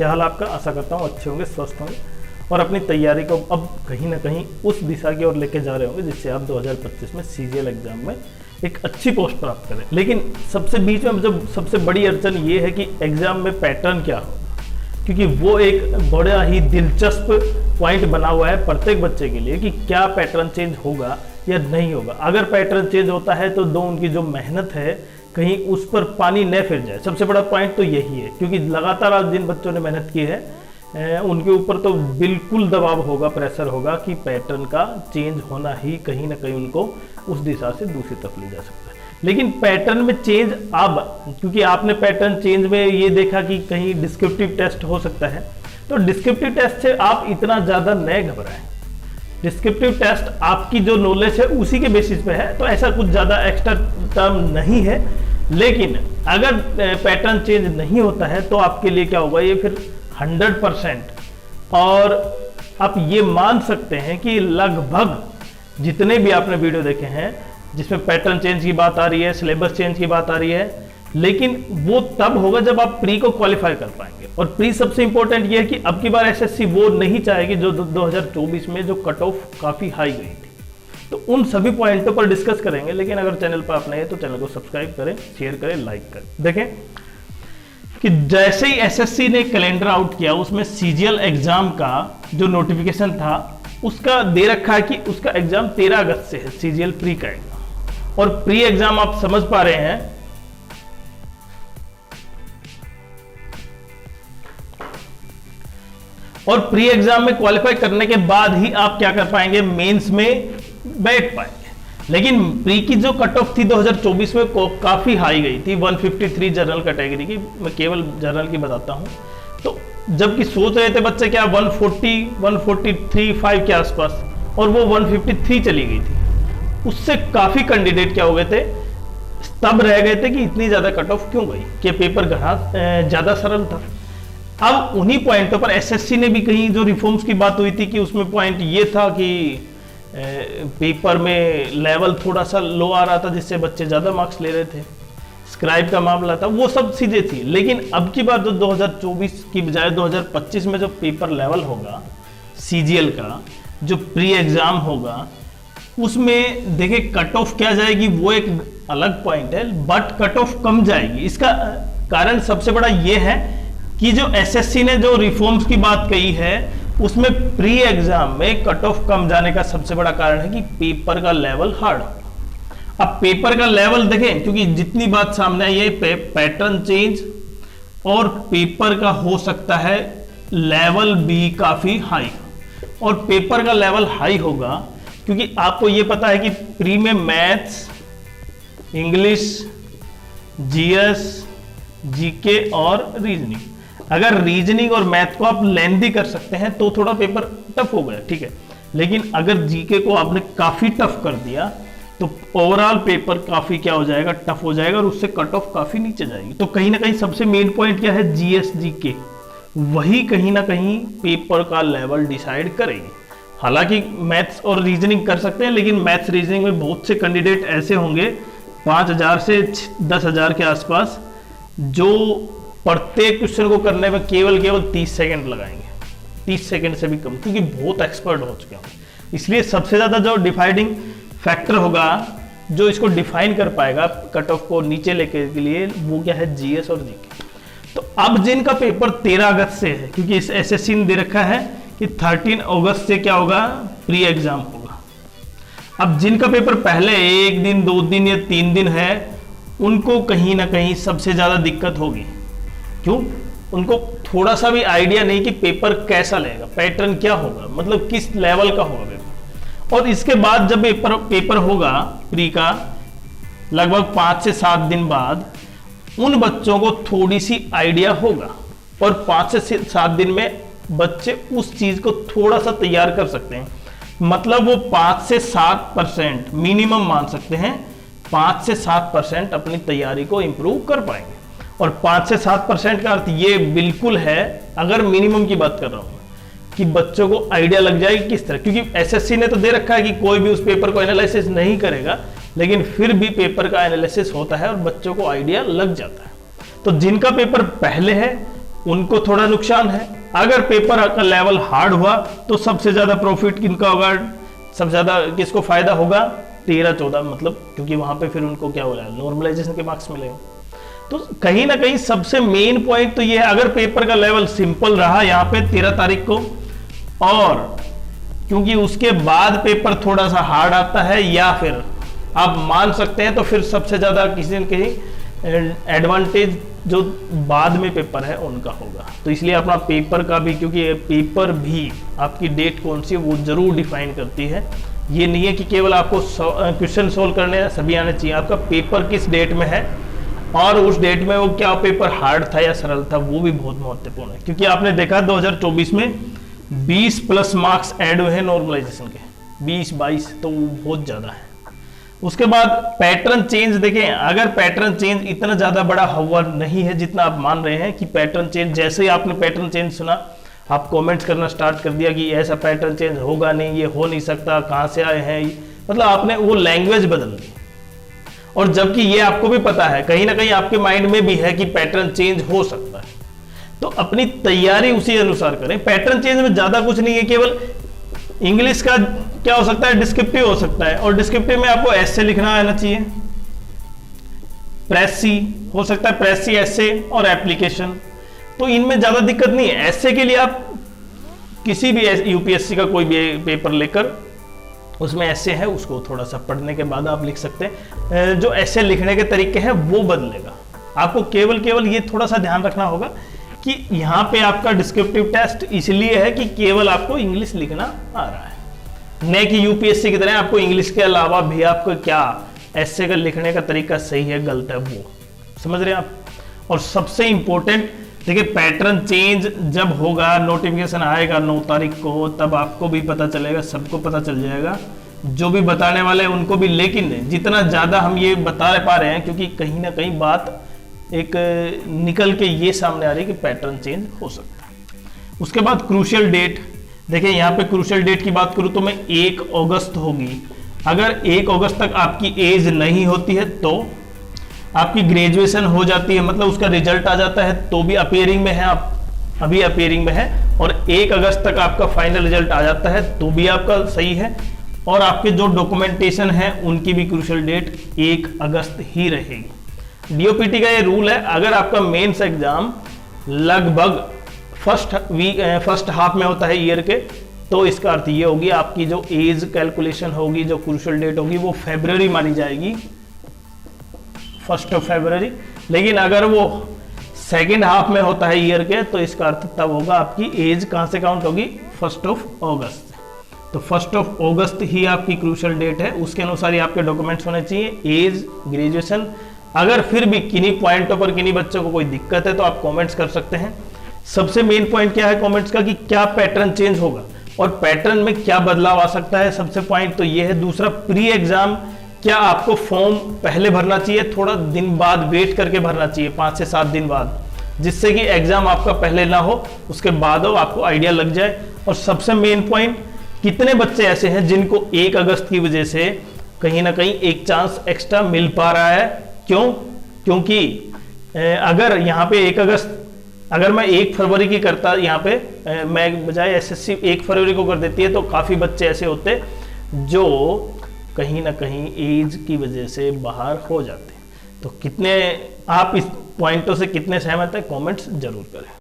क्या हाल आपका? आशा करता हूँ अच्छे होंगे, स्वस्थ होंगे और अपनी तैयारी को अब कहीं ना कहीं उस दिशा की ओर लेके जा रहे होंगे जिससे आप 2025 में सीजीएल एग्जाम में एक अच्छी पोस्ट प्राप्त करें। लेकिन सबसे बीच में जब सबसे बड़ी अड़चन ये है कि एग्जाम में पैटर्न क्या हो, क्योंकि वो एक बड़ा ही दिलचस्प पॉइंट बना हुआ है प्रत्येक बच्चे के लिए कि क्या पैटर्न चेंज होगा या नहीं होगा। अगर पैटर्न चेंज होता है तो उनकी जो मेहनत है कहीं उस पर पानी न फिर जाए। सबसे बड़ा पॉइंट तो यही है, क्योंकि लगातार आज जिन बच्चों ने मेहनत की है उनके ऊपर तो बिल्कुल दबाव होगा, प्रेशर होगा कि पैटर्न का चेंज होना ही कहीं ना कहीं उनको उस दिशा से दूसरी तरफ ले जा सकता है। लेकिन पैटर्न में चेंज अब, क्योंकि आपने पैटर्न चेंज में ये देखा कि कहीं डिस्क्रिप्टिव टेस्ट हो सकता है, तो डिस्क्रिप्टिव टेस्ट से आप इतना ज़्यादा न घबराएं। डिस्क्रिप्टिव टेस्ट आपकी जो नॉलेज है उसी के बेसिस पे है, तो ऐसा कुछ ज़्यादा एक्स्ट्रा टर्म नहीं है। लेकिन अगर पैटर्न चेंज नहीं होता है तो आपके लिए क्या होगा, ये फिर 100% और आप ये मान सकते हैं कि लगभग जितने भी आपने वीडियो देखे हैं जिसमें पैटर्न चेंज की बात आ रही है, सिलेबस चेंज की बात आ रही है, लेकिन वो तब होगा जब आप प्री को क्वालिफाई कर पाएंगे। और प्री सबसे इंपॉर्टेंट ये है कि अब की बार एसएससी वो नहीं चाहेगी जो 2024 में जो कट ऑफ काफ़ी हाई गई थी। तो उन सभी पॉइंटों पर डिस्कस करेंगे। लेकिन अगर चैनल पर आप नए हैं तो चैनल को सब्सक्राइब करें, शेयर करें, लाइक करें। देखें कि जैसे ही एसएससी ने कैलेंडर आउट किया उसमें सीजीएल एग्जाम का जो नोटिफिकेशन था उसका दे रखा है कि उसका एग्जाम 13 अगस्त से है, सीजीएल प्री का एग्जाम। और प्री एग्जाम आप समझ पा रहे हैं और प्री एग्जाम में क्वालिफाई करने के बाद ही आप क्या कर पाएंगे, मेंस में बैठ पाएंगे। लेकिन प्री की जो कट ऑफ थी 2024 में काफी हाई गई थी, 153 जनरल कैटेगरी की, मैं केवल जनरल की बताता हूं। तो जबकि सोच रहे थे बच्चे क्या 140, 143.5 के आसपास, और वो 153 चली गई थी। उससे काफी कैंडिडेट क्या हो गए थे, तब रह गए थे कि इतनी ज्यादा कट ऑफ क्यों गई, कि पेपर ज्यादा सरल था। अब उन्हीं पॉइंटों पर एसएससी ने भी कहीं जो रिफॉर्म्स की बात हुई थी कि उसमें पॉइंट ये था कि पेपर में लेवल थोड़ा सा लो आ रहा था जिससे बच्चे ज़्यादा मार्क्स ले रहे थे, स्क्राइब का मामला था, वो सब चीज़ें थी। लेकिन अब की बार जो 2024 की बजाय 2025 में जो पेपर लेवल होगा सीजीएल का, जो प्री एग्ज़ाम होगा, उसमें देखिए कट ऑफ क्या जाएगी वो एक अलग पॉइंट है, बट कट ऑफ कम जाएगी। इसका कारण सबसे बड़ा ये है कि जो एसएससी ने जो रिफॉर्म्स की बात कही है उसमें प्री एग्जाम में कट ऑफ कम जाने का सबसे बड़ा कारण है कि पेपर का लेवल हार्ड। अब पेपर का लेवल देखें, क्योंकि जितनी बात सामने आई है पैटर्न चेंज और पेपर का हो सकता है लेवल भी काफी हाई, और पेपर का लेवल हाई होगा क्योंकि आपको यह पता है कि प्री में मैथ्स, इंग्लिश, जीएस, जीके और रीजनिंग, अगर रीजनिंग और मैथ को आप लेंथी कर सकते हैं तो थोड़ा पेपर टफ हो गया, ठीक है। लेकिन अगर जीके को आपने काफी टफ कर दिया तो ओवरऑल पेपर काफी क्या हो जाएगा, टफ हो जाएगा और उससे कट ऑफ काफी नीचे जाएगी। तो कहीं ना कहीं सबसे मेन पॉइंट क्या है, जीएस जीके, वही कहीं ना कहीं पेपर का लेवल डिसाइड करेगी। हालांकि मैथ्स और रीजनिंग कर सकते हैं, लेकिन मैथ्स रीजनिंग में बहुत से कैंडिडेट ऐसे होंगे 5000 से 10,000 के आसपास जो प्रत्येक क्वेश्चन को करने में केवल 30 सेकंड लगाएंगे, 30 सेकंड से भी कम, क्योंकि बहुत एक्सपर्ट हो चुके हैं। इसलिए सबसे ज्यादा जो डिफाइडिंग फैक्टर होगा, जो इसको डिफाइन कर पाएगा कट ऑफ को नीचे लेके के लिए, वो क्या है, जीएस और जीके। तो अब जिनका पेपर 13 अगस्त से है, क्योंकि इस एसएससी ने दे रखा है कि 13 अगस्त से क्या होगा, प्री एग्जाम होगा। अब जिनका पेपर पहले 1 दिन, 2 दिन या 3 दिन है, उनको कहीं ना कहीं सबसे ज्यादा दिक्कत होगी। क्यों? उनको थोड़ा सा भी आइडिया नहीं कि पेपर कैसा लेगा, पैटर्न क्या होगा, मतलब किस लेवल का होगा पेपर। और इसके बाद जब पेपर होगा प्री का लगभग 5 से 7 दिन बाद, उन बच्चों को थोड़ी सी आइडिया होगा और 5 से 7 दिन में बच्चे उस चीज को थोड़ा सा तैयार कर सकते हैं। मतलब वो 5 से 7% मिनिमम मान सकते हैं, 5 से 7% अपनी तैयारी को इंप्रूव कर पाएंगे। और 5 से 7% का अर्थ ये बिल्कुल है, अगर मिनिमम की बात कर रहा हूं, कि बच्चों को आइडिया लग जाएगी किस तरह, क्योंकि एसएससी ने तो दे रखा है कि कोई भी उस पेपर को एनालिसिस नहीं करेगा, लेकिन फिर भी पेपर का एनालिसिस होता है और बच्चों को आइडिया लग जाता है। तो जिनका पेपर पहले है उनको थोड़ा नुकसान है। अगर पेपर का लेवल हार्ड हुआ तो सबसे ज्यादा प्रॉफिट किनका होगा, सबसे ज्यादा किसको फायदा होगा, 13-14, मतलब क्योंकि वहां पे फिर उनको क्या बोला, नॉर्मलाइजेशन के मार्क्स मिलेंगे। तो कहीं ना कहीं सबसे मेन पॉइंट तो ये है, अगर पेपर का लेवल सिंपल रहा यहाँ पे 13 तारीख को, और क्योंकि उसके बाद पेपर थोड़ा सा हार्ड आता है, या फिर आप मान सकते हैं तो फिर सबसे ज्यादा किसी न कहीं एडवांटेज जो बाद में पेपर है उनका होगा। तो इसलिए अपना पेपर का भी, क्योंकि पेपर भी आपकी डेट कौन सी है वो जरूर डिफाइन करती है। ये नहीं है कि केवल आपको क्वेश्चन सोल्व करने सभी आने चाहिए, आपका पेपर किस डेट में है और उस डेट में वो क्या पेपर हार्ड था या सरल था, वो भी बहुत महत्वपूर्ण है। क्योंकि आपने देखा 2024 में 20 प्लस मार्क्स ऐड हुए हैं नॉर्मलाइजेशन के, 20-22, तो वो बहुत ज्यादा है। उसके बाद पैटर्न चेंज देखें, अगर पैटर्न चेंज इतना ज्यादा बड़ा हुआ नहीं है जितना आप मान रहे हैं कि पैटर्न चेंज, जैसे ही आपने पैटर्न चेंज सुना आप कमेंट्स करना स्टार्ट कर दिया कि ऐसा पैटर्न चेंज होगा नहीं, ये हो नहीं सकता, कहां से आए हैं, मतलब आपने वो लैंग्वेज बदल दी। और जबकि ये आपको भी पता है, कहीं ना कहीं आपके माइंड में भी है कि पैटर्न चेंज हो सकता है, तो अपनी तैयारी उसी अनुसार करें। पैटर्न चेंज में ज्यादा कुछ नहीं है, केवल इंग्लिश का क्या हो सकता है, डिस्क्रिप्टिव हो सकता है, और डिस्क्रिप्टिव में आपको एसे लिखना आना चाहिए, प्रेस सी हो सकता है, प्रेस सी, एसे और एप्लीकेशन, तो इनमें ज्यादा दिक्कत नहीं है। एसे के लिए आप किसी भी यूपीएससी का कोई भी पेपर लेकर उसमें ऐसे है, उसको थोड़ा सा पढ़ने के बाद आप लिख सकते हैं। जो ऐसे लिखने के तरीके हैं वो बदलेगा, आपको केवल ये थोड़ा सा ध्यान रखना होगा कि यहाँ पे आपका डिस्क्रिप्टिव टेस्ट इसलिए है कि केवल आपको इंग्लिश लिखना आ रहा है, न कि यूपीएससी की तरह आपको इंग्लिश के अलावा भी आपको क्या ऐसे का लिखने का तरीका सही है गलत है वो समझ रहे हैं आप। और सबसे इंपॉर्टेंट देखिए, पैटर्न चेंज जब होगा, नोटिफिकेशन आएगा 9 तारीख को, तब आपको भी पता चलेगा, सबको पता चल जाएगा, जो भी बताने वाले हैं उनको भी। लेकिन जितना ज्यादा हम ये बता पा रहे हैं, क्योंकि कहीं ना कहीं बात एक निकल के ये सामने आ रही है कि पैटर्न चेंज हो सकता है। उसके बाद क्रूशियल डेट, देखिए यहाँ पे क्रूशियल डेट की बात करूं तो मैं 1 अगस्त होगी। अगर 1 अगस्त तक आपकी एज नहीं होती है तो आपकी ग्रेजुएशन हो जाती है, मतलब उसका रिजल्ट आ जाता है, तो भी अपीयरिंग में है, आप अभी अपीयरिंग में है, और 1 अगस्त तक आपका फाइनल रिजल्ट आ जाता है तो भी आपका सही है। और आपके जो डॉक्यूमेंटेशन है उनकी भी क्रूशियल डेट 1 अगस्त ही रहेगी। डीओपीटी का ये रूल है, अगर आपका मेंस एग्जाम लगभग फर्स्ट हाफ में होता है ईयर के, तो इसका अर्थ ये होगी आपकी जो एज कैलकुलेशन होगी, जो क्रूशियल डेट होगी वो फरवरी मानी जाएगी, 1 फरवरी। लेकिन अगर वो सेकेंड हाफ में होता है ईयर के, तो इसका अर्थ तब होगा आपकी एज कहां से काउंट होगी, 1 अगस्त। तो 1 अगस्त ही आपकी क्रूशियल डेट है, उसके अनुसार ही आपके डॉक्यूमेंट्स होने चाहिए, एज, ग्रेजुएशन। अगर फिर भी किन्हीं पॉइंटों पर किन्हीं बच्चों को कोई दिक्कत है तो आप कमेंट्स कर सकते हैं। सबसे मेन पॉइंट क्या है कमेंट्स का, कि क्या पैटर्न चेंज होगा और पैटर्न में क्या बदलाव आ सकता है, सबसे पॉइंट तो ये है। दूसरा, प्री एग्जाम क्या आपको फॉर्म पहले भरना चाहिए, थोड़ा दिन बाद वेट करके भरना चाहिए, 5 से 7 दिन बाद, जिससे कि एग्जाम आपका पहले ना हो, उसके बाद हो, आपको आइडिया लग जाए। और सबसे मेन पॉइंट, कितने बच्चे ऐसे हैं जिनको 1 अगस्त की वजह से कहीं ना कहीं एक चांस एक्स्ट्रा मिल पा रहा है। क्यों? क्योंकि अगर यहाँ पे 1 अगस्त, अगर मैं 1 फरवरी की करता, यहाँ पे मैं बजाय एसएससी 1 फरवरी को कर देती है, तो काफी बच्चे ऐसे होते जो कहीं ना कहीं एज की वजह से बाहर हो जाते हैं। तो कितने आप इस पॉइंटों से कितने सहमत हैं, कमेंट्स जरूर करें।